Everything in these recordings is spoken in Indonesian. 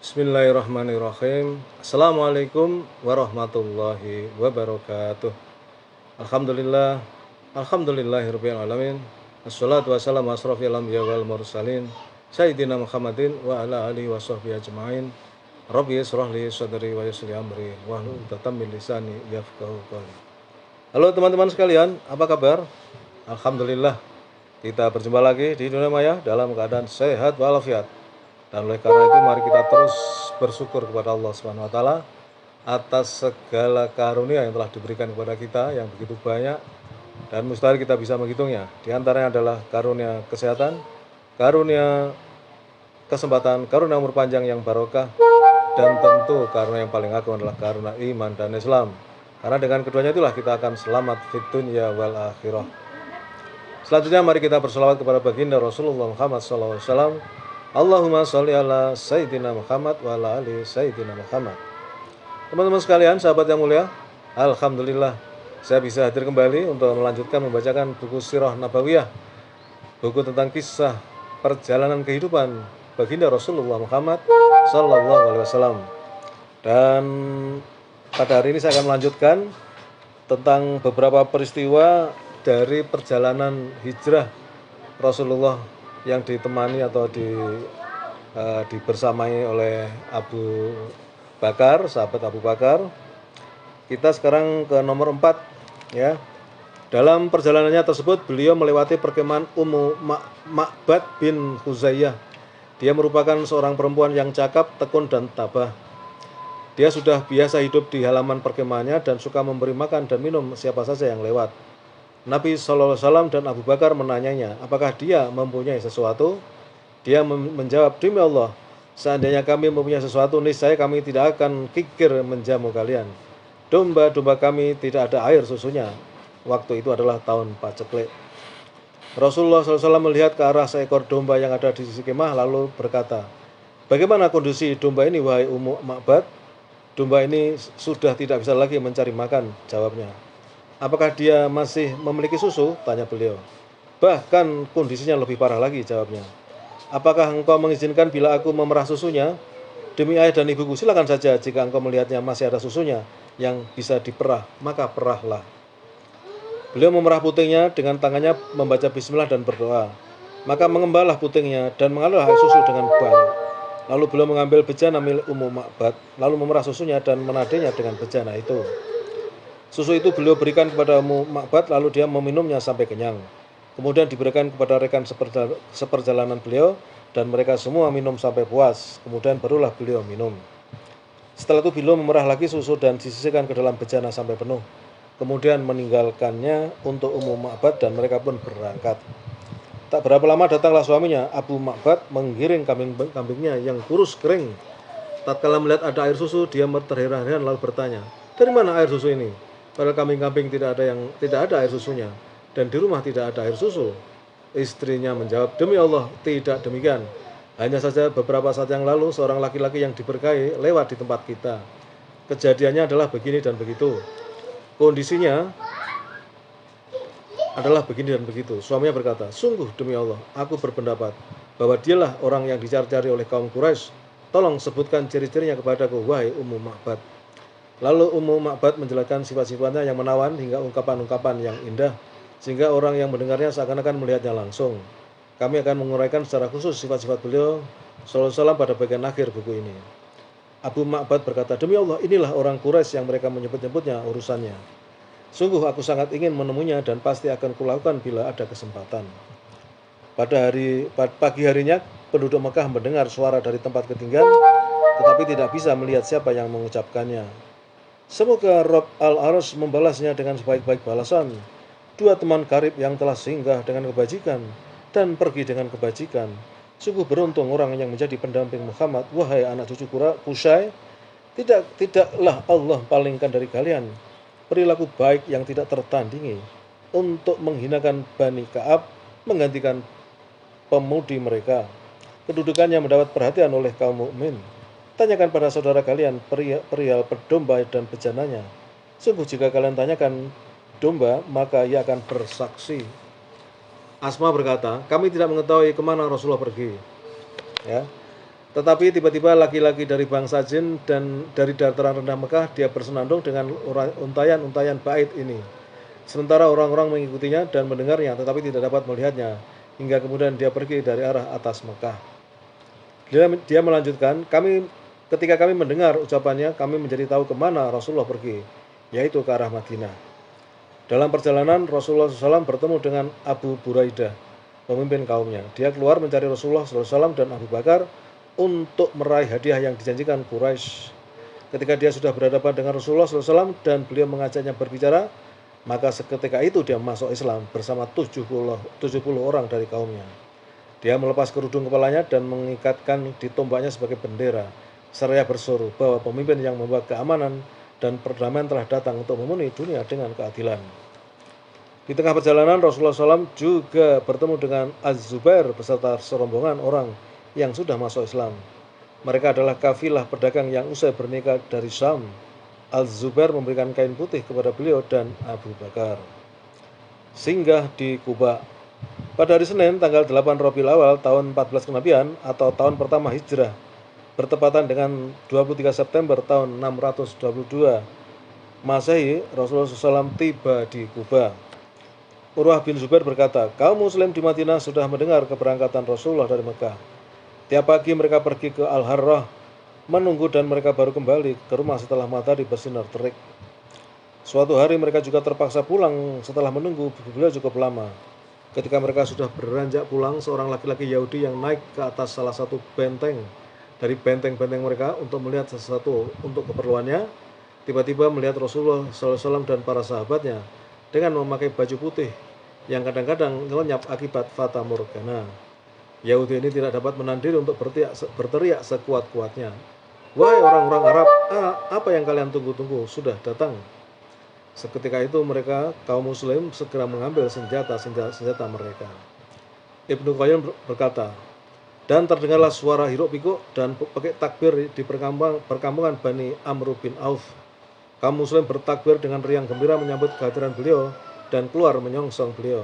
Bismillahirrahmanirrahim. Assalamualaikum warahmatullahi wabarakatuh. Alhamdulillah. Alhamdulillahirabbil alamin. Assalatu wassalamu asrofil anbiya wal mursalin Sayyidina Muhammadin wa ala alihi wa sahbihi ajma'in. Rabbi israh li sadri wa yassir li amri wahlul 'uqdatam min lisani yafqahu qawli. Halo teman-teman sekalian, apa kabar? Alhamdulillah, kita berjumpa lagi di Dunia Maya dalam keadaan sehat walafiat. Dan oleh karena itu mari kita terus bersyukur kepada Allah Subhanahu wa taala atas segala karunia yang telah diberikan kepada kita yang begitu banyak dan mustahil kita bisa menghitungnya. Di antaranya adalah karunia kesehatan, karunia kesempatan, karunia umur panjang yang barokah, dan tentu karunia yang paling agung adalah karunia iman dan Islam. Karena dengan keduanya itulah kita akan selamat fid dunya wal akhirah. Selanjutnya mari kita berselawat kepada baginda Rasulullah Muhammad SAW. Allahumma sholli ala Sayyidina Muhammad wa ala ali Sayyidina Muhammad. Teman-teman sekalian, sahabat yang mulia, Alhamdulillah saya bisa hadir kembali untuk melanjutkan membacakan buku Sirah Nabawiyah, buku tentang kisah perjalanan kehidupan baginda Rasulullah Muhammad Sallallahu Alaihi Wasallam. Dan pada hari ini saya akan melanjutkan tentang beberapa peristiwa dari perjalanan hijrah Rasulullah yang ditemani atau dibersamai oleh Abu Bakar, sahabat Abu Bakar. Kita sekarang ke nomor 4 ya. Dalam perjalanannya tersebut beliau melewati perkemahan Ummu Ma'bad bin Huzayyah. Dia merupakan seorang perempuan yang cakap, tekun dan tabah. Dia sudah biasa hidup di halaman perkemahannya dan suka memberi makan dan minum siapa saja yang lewat. Nabi SAW dan Abu Bakar menanyanya, apakah dia mempunyai sesuatu? Dia menjawab, demi Allah, seandainya kami mempunyai sesuatu, niscaya kami tidak akan kikir menjamu kalian. Domba-domba kami tidak ada air susunya. Waktu itu adalah tahun paceklik. Rasulullah SAW melihat ke arah seekor domba yang ada di sisi kemah, lalu berkata, bagaimana kondisi domba ini, wahai Ummu Ma'bad? Domba ini sudah tidak bisa lagi mencari makan, jawabnya. Apakah dia masih memiliki susu? Tanya beliau. Bahkan kondisinya lebih parah lagi, jawabnya. Apakah engkau mengizinkan bila aku memerah susunya? Demi ayah dan ibuku, silakan saja jika engkau melihatnya masih ada susunya yang bisa diperah, maka perahlah. Beliau memerah putingnya dengan tangannya, membaca bismillah dan berdoa. Maka mengembalah putingnya dan mengalir air susu dengan banyak. Lalu beliau mengambil bejana milik Ummu Ma'bad, lalu memerah susunya dan menadenya dengan bejana itu. Susu itu beliau berikan kepada Ummu Ma'bad, lalu dia meminumnya sampai kenyang. Kemudian diberikan kepada rekan seperjalanan beliau, dan mereka semua minum sampai puas. Kemudian barulah beliau minum. Setelah itu beliau memerah lagi susu dan disisihkan ke dalam bejana sampai penuh. Kemudian meninggalkannya untuk Ummu Ma'bad dan mereka pun berangkat. Tak berapa lama datanglah suaminya, Abu Ma'bad, menggiring kambingnya yang kurus kering. Tatkala melihat ada air susu, dia terheran-heran lalu bertanya, dari mana air susu ini? Padahal kambing-kambing tidak ada air susunya, dan di rumah tidak ada air susu. Istrinya menjawab, demi Allah, tidak demikian. Hanya saja beberapa saat yang lalu seorang laki-laki yang diberkahi lewat di tempat kita. Kejadiannya adalah begini dan begitu. Kondisinya adalah begini dan begitu. Suaminya berkata, sungguh demi Allah, aku berpendapat bahwa dialah orang yang dicari-cari oleh kaum Quraisy. Tolong sebutkan ciri-cirinya kepadaku, wahai Ummu Ma'bad. Lalu Ummu Ma'bad menjelaskan sifat-sifatnya yang menawan hingga ungkapan-ungkapan yang indah, sehingga orang yang mendengarnya seakan-akan melihatnya langsung. Kami akan menguraikan secara khusus sifat-sifat beliau SAW pada bagian akhir buku ini. Abu Ma'bad berkata, demi Allah, inilah orang Quraisy yang mereka menyebut-nyebutnya urusannya. Sungguh aku sangat ingin menemunya dan pasti akan kulakukan bila ada kesempatan. Pada pagi harinya, penduduk Mekah mendengar suara dari tempat ketinggian, tetapi tidak bisa melihat siapa yang mengucapkannya. Semoga Rabb Al-Arsy membalasnya dengan sebaik-baik balasan. Dua teman karib yang telah singgah dengan kebajikan dan pergi dengan kebajikan. Sungguh beruntung orang yang menjadi pendamping Muhammad. Wahai anak cucu Qusay, tidaklah Allah palingkan dari kalian perilaku baik yang tidak tertandingi untuk menghinakan Bani Ka'ab, menggantikan pemudi mereka. Kedudukannya mendapat perhatian oleh kaum mukmin. Tanyakan pada saudara kalian perihal domba dan bejananya. Sungguh jika kalian tanyakan domba, maka ia akan bersaksi. Asma berkata, kami tidak mengetahui kemana Rasulullah pergi. Ya. Tetapi tiba-tiba laki-laki dari bangsa jin dan dari dataran rendah Mekah, dia bersenandung dengan untayan-untayan bait ini. Sementara orang-orang mengikutinya dan mendengarnya, tetapi tidak dapat melihatnya, hingga kemudian dia pergi dari arah atas Mekah. Dia melanjutkan, ketika kami mendengar ucapannya, kami menjadi tahu kemana Rasulullah pergi, yaitu ke arah Madinah. Dalam perjalanan, Rasulullah SAW bertemu dengan Abu Buraidah, pemimpin kaumnya. Dia keluar mencari Rasulullah SAW dan Abu Bakar untuk meraih hadiah yang dijanjikan Quraisy. Ketika dia sudah berhadapan dengan Rasulullah SAW dan beliau mengajaknya berbicara, maka seketika itu dia masuk Islam bersama 70 orang dari kaumnya. Dia melepas kerudung kepalanya dan mengikatkan di tombaknya sebagai bendera, seraya berseru bahwa pemimpin yang membawa keamanan dan perdamaian telah datang untuk memenuhi dunia dengan keadilan. Di tengah perjalanan, Rasulullah SAW juga bertemu dengan Az-Zubair beserta serombongan orang yang sudah masuk Islam. Mereka adalah kafilah pedagang yang usai bernikah dari Syam. Az-Zubair memberikan kain putih kepada beliau dan Abu Bakar. Singgah di Kuba. Pada hari Senin tanggal 8 Rabiul Awal tahun 14 Kenabian atau tahun pertama Hijrah, bertepatan dengan 23 September tahun 622 Masehi, Rasulullah SAW tiba di Kuba. Urwah bin Zubair berkata, kaum muslim di Madinah sudah mendengar keberangkatan Rasulullah dari Mekah. Tiap pagi mereka pergi ke Al-Harrah, menunggu dan mereka baru kembali ke rumah setelah matahari bersinar terik. Suatu hari mereka juga terpaksa pulang setelah menunggu beliau cukup lama. Ketika mereka sudah beranjak pulang, seorang laki-laki Yahudi yang naik ke atas salah satu benteng dari benteng-benteng mereka untuk melihat sesuatu untuk keperluannya, tiba-tiba melihat Rasulullah SAW dan para sahabatnya dengan memakai baju putih yang kadang-kadang lenyap akibat fata morgana. Yahudi ini tidak dapat menahan diri untuk berteriak sekuat-kuatnya. Wahai orang-orang Arab, apa yang kalian tunggu-tunggu? Sudah datang. Seketika itu mereka, kaum muslim, segera mengambil senjata mereka. Ibnu Qayyim berkata, dan terdengarlah suara hiruk-pikuk dan pakai takbir di perkampungan Bani Amr bin Auf. Kaum muslim bertakbir dengan riang gembira menyambut kehadiran beliau dan keluar menyongsong beliau.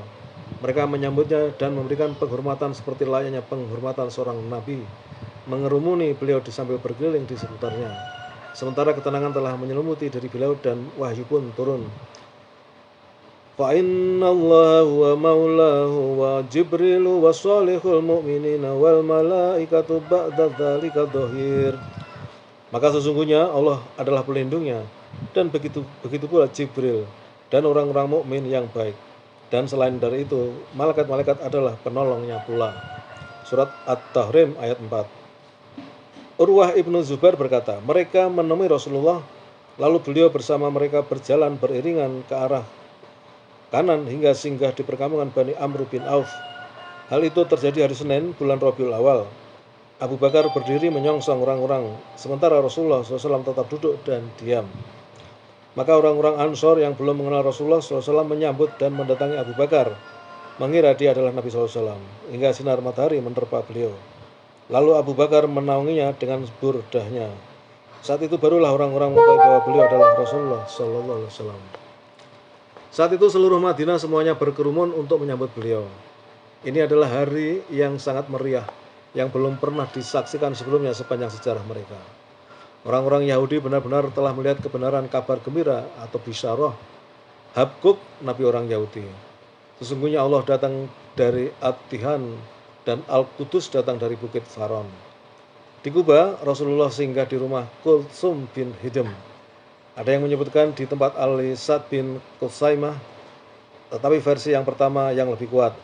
Mereka menyambutnya dan memberikan penghormatan seperti layaknya penghormatan seorang nabi, mengerumuni beliau sambil berkeliling di sekitarnya. Sementara ketenangan telah menyelimuti diri beliau dan wahyu pun turun. Fa innallaha huwa maulahu wa jibrilu wa salihul mu'minina wal malaikatu ba'da dzalika dhahir. Maka sesungguhnya Allah adalah pelindungnya dan begitu pula Jibril dan orang-orang mukmin yang baik. Dan selain dari itu, malaikat-malaikat adalah penolongnya pula. Surat At-Tahrim ayat 4. Urwah ibnu Zubair berkata, mereka menemui Rasulullah, lalu beliau bersama mereka berjalan beriringan ke arah kanan hingga singgah di perkampungan Bani Amr bin Auf. Hal itu terjadi hari Senin, bulan Rabiul Awal. Abu Bakar berdiri menyongsong orang-orang, sementara Rasulullah SAW tetap duduk dan diam. Maka orang-orang Ansor yang belum mengenal Rasulullah SAW menyambut dan mendatangi Abu Bakar, mengira dia adalah Nabi SAW, hingga sinar matahari menerpa beliau. Lalu Abu Bakar menaunginya dengan burdahnya. Saat itu barulah orang-orang mengetahui bahwa beliau adalah Rasulullah SAW. Saat itu seluruh Madinah semuanya berkerumun untuk menyambut beliau. Ini adalah hari yang sangat meriah, yang belum pernah disaksikan sebelumnya sepanjang sejarah mereka. Orang-orang Yahudi benar-benar telah melihat kebenaran kabar gembira atau bisyarah Habkuk, nabi orang Yahudi. Sesungguhnya Allah datang dari At-Tihan dan Al-Qudus datang dari Bukit Faron. Di Kuba, Rasulullah singgah di rumah Kulsum bin Hidm. Ada yang menyebutkan di tempat Ali-Sad bin Qusaimah, tetapi versi yang pertama yang lebih kuat.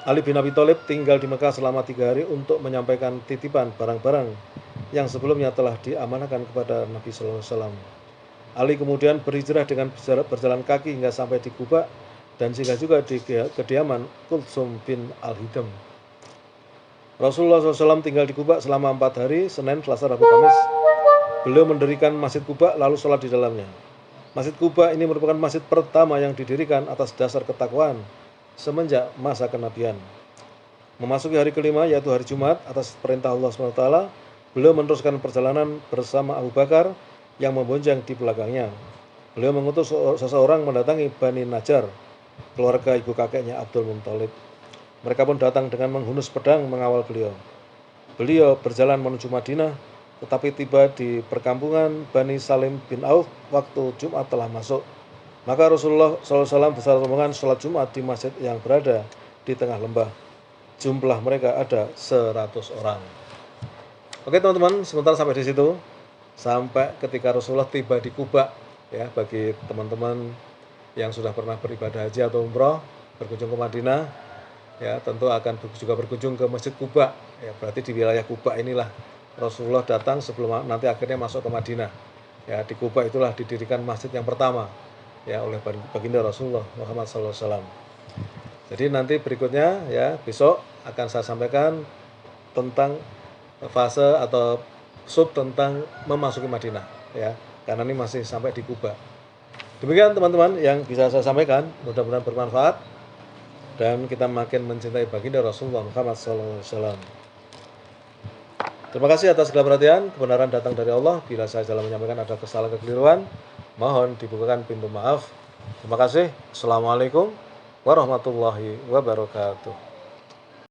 Ali bin Abi Thalib tinggal di Mekah selama 3 hari untuk menyampaikan titipan barang-barang yang sebelumnya telah diamanahkan kepada Nabi SAW. Ali kemudian berhijrah dengan berjalan kaki hingga sampai di Kuba dan singgah juga di kediaman Kulsum bin Al-Hidm. Rasulullah SAW tinggal di Kuba selama 4 hari, Senin, Selasa, Rabu, Kamis. Beliau mendirikan Masjid Kuba lalu sholat di dalamnya. Masjid Kuba ini merupakan masjid pertama yang didirikan atas dasar ketakwaan semenjak masa kenabian. Memasuki hari kelima yaitu hari Jumat atas perintah Allah SWT, beliau meneruskan perjalanan bersama Abu Bakar yang membonjang di belakangnya. Beliau mengutus seseorang mendatangi Bani Najjar, keluarga ibu kakeknya Abdul Muthalib. Mereka pun datang dengan menghunus pedang mengawal beliau. beliau berjalan menuju Madinah, tetapi tiba di perkampungan Bani Salim bin Auf waktu Jumat telah masuk. Maka Rasulullah SAW beserta rombongan sholat Jumat di masjid yang berada di tengah lembah. Jumlah mereka ada 100 orang. Oke teman-teman, sebentar sampai di situ. Sampai ketika Rasulullah tiba di Kuba, ya, bagi teman-teman yang sudah pernah beribadah haji atau umroh berkunjung ke Madinah, ya tentu akan juga berkunjung ke Masjid Kuba. Ya, berarti di wilayah Kuba inilah Rasulullah datang sebelum nanti akhirnya masuk ke Madinah. Ya, di Kuba itulah didirikan masjid yang pertama, ya, oleh baginda Rasulullah Muhammad SAW. Jadi nanti berikutnya, ya, besok akan saya sampaikan tentang fase atau sub tentang memasuki Madinah, ya, karena ini masih sampai di Kuba. Demikian teman-teman yang bisa saya sampaikan, mudah-mudahan bermanfaat dan kita makin mencintai baginda Rasulullah Muhammad SAW. Terima kasih atas segala perhatian. Kebenaran datang dari Allah. Bila saya dalam menyampaikan ada kesalahan kekeliruan, mohon dibukakan pintu maaf. Terima kasih. Assalamualaikum warahmatullahi wabarakatuh.